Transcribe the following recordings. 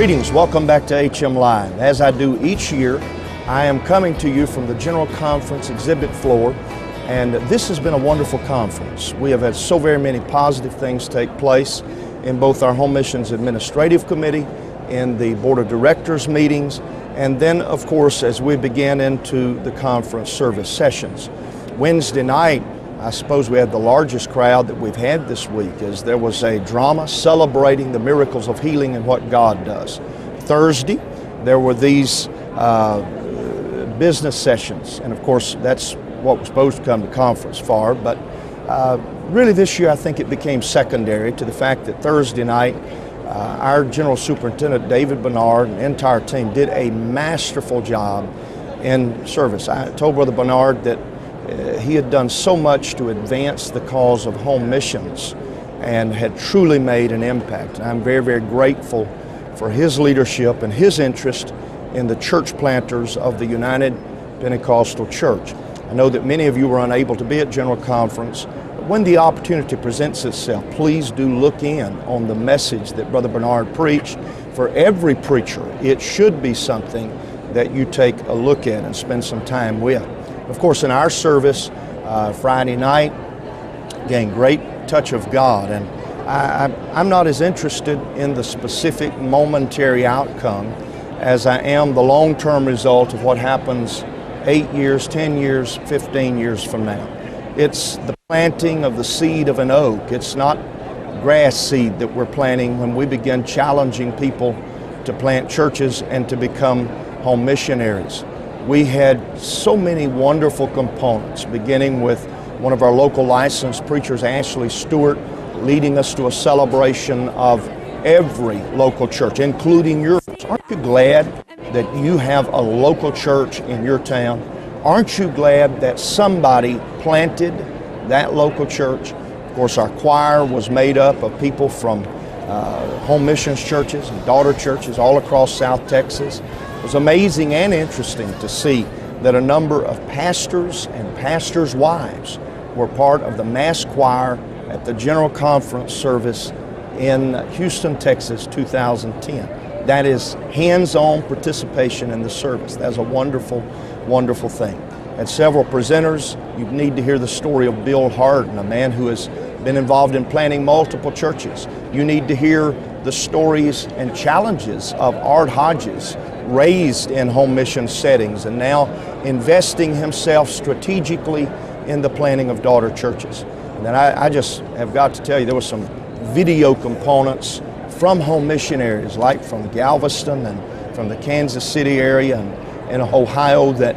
Greetings, welcome back to HM Live. As I do each year, I am coming to you from the General Conference exhibit floor, and this has been a wonderful conference. We have had so very many positive things take place in both our Home Missions Administrative Committee, in the Board of Directors meetings, and then of course as we begin into the conference service sessions. Wednesday night, I suppose we had the largest crowd that we've had this week, as there was a drama celebrating the miracles of healing and what God does. Thursday, there were these business sessions, and of course that's what was supposed to come to conference for, but really this year I think it became secondary to the fact that Thursday night our General Superintendent David Bernard and the entire team did a masterful job in service. I told Brother Bernard that he had done so much to advance the cause of home missions and had truly made an impact. And I'm very, very grateful for his leadership and his interest in the church planters of the United Pentecostal Church. I know that many of you were unable to be at General Conference. When the opportunity presents itself, please do look in on the message that Brother Bernard preached. For every preacher, it should be something that you take a look at and spend some time with. Of course, in our service Friday night, again, great touch of God. And I'm not as interested in the specific momentary outcome as I am the long-term result of what happens 8 years, 10 years, 15 years from now. It's the planting of the seed of an oak. It's not grass seed that we're planting when we begin challenging people to plant churches and to become home missionaries. We had so many wonderful components, beginning with one of our local licensed preachers, Ashley Stewart, leading us to a celebration of every local church, including yours. Aren't you glad that you have a local church in your town? Aren't you glad that somebody planted that local church? Of course, our choir was made up of people from home missions churches and daughter churches all across South Texas. It was amazing and interesting to see that a number of pastors and pastors' wives were part of the mass choir at the General Conference service in Houston, Texas, 2010. That is hands-on participation in the service. That's a wonderful, wonderful thing. And several presenters, you need to hear the story of Bill Harden, a man who has been involved in planting multiple churches. You need to hear the stories and challenges of Art Hodges, raised in home mission settings and now investing himself strategically in the planting of daughter churches. And then I just have got to tell you, there were some video components from home missionaries, like from Galveston and from the Kansas City area and Ohio, that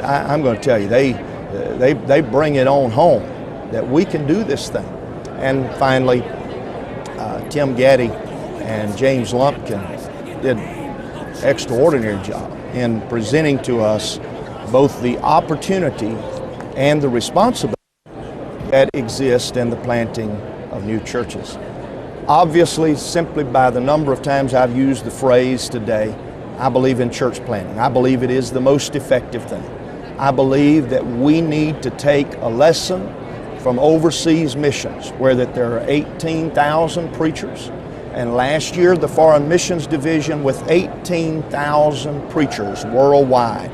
I'm going to tell you, they bring it on home that we can do this thing. And finally, Tim Gaddy and James Lumpkin did an extraordinary job in presenting to us both the opportunity and the responsibility that exists in the planting of new churches. Obviously, simply by the number of times I've used the phrase today, I believe in church planting. I believe it is the most effective thing. I believe that we need to take a lesson from overseas missions, where that there are 18,000 preachers, and last year the Foreign Missions Division, with 18,000 preachers worldwide,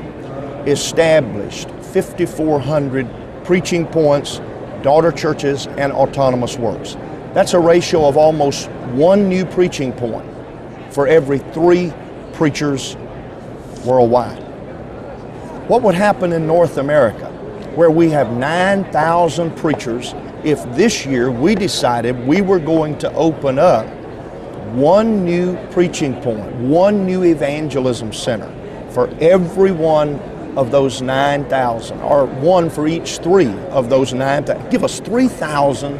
established 5,400 preaching points, daughter churches, and autonomous works. That's a ratio of almost one new preaching point for every 3 preachers worldwide. What would happen in North America, where we have 9,000 preachers, if this year we decided we were going to open up one new preaching point, one new evangelism center for every one of those 9,000, or one for each 3 of those 9,000? Give us 3,000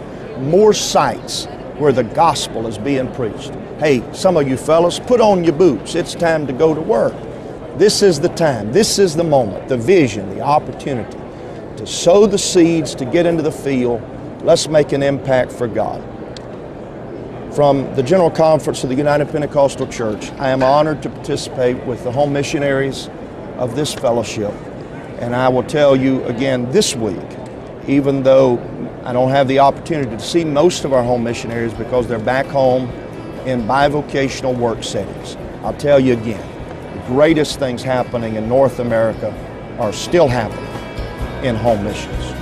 more sites where the gospel is being preached. Hey, some of you fellas, put on your boots. It's time to go to work. This is the time, this is the moment, the vision, the opportunity to sow the seeds, to get into the field. Let's make an impact for God. From the General Conference of the United Pentecostal Church, I am honored to participate with the home missionaries of this fellowship. And I will tell you again this week, even though I don't have the opportunity to see most of our home missionaries because they're back home in bivocational work settings, I'll tell you again, the greatest things happening in North America are still happening in home missions.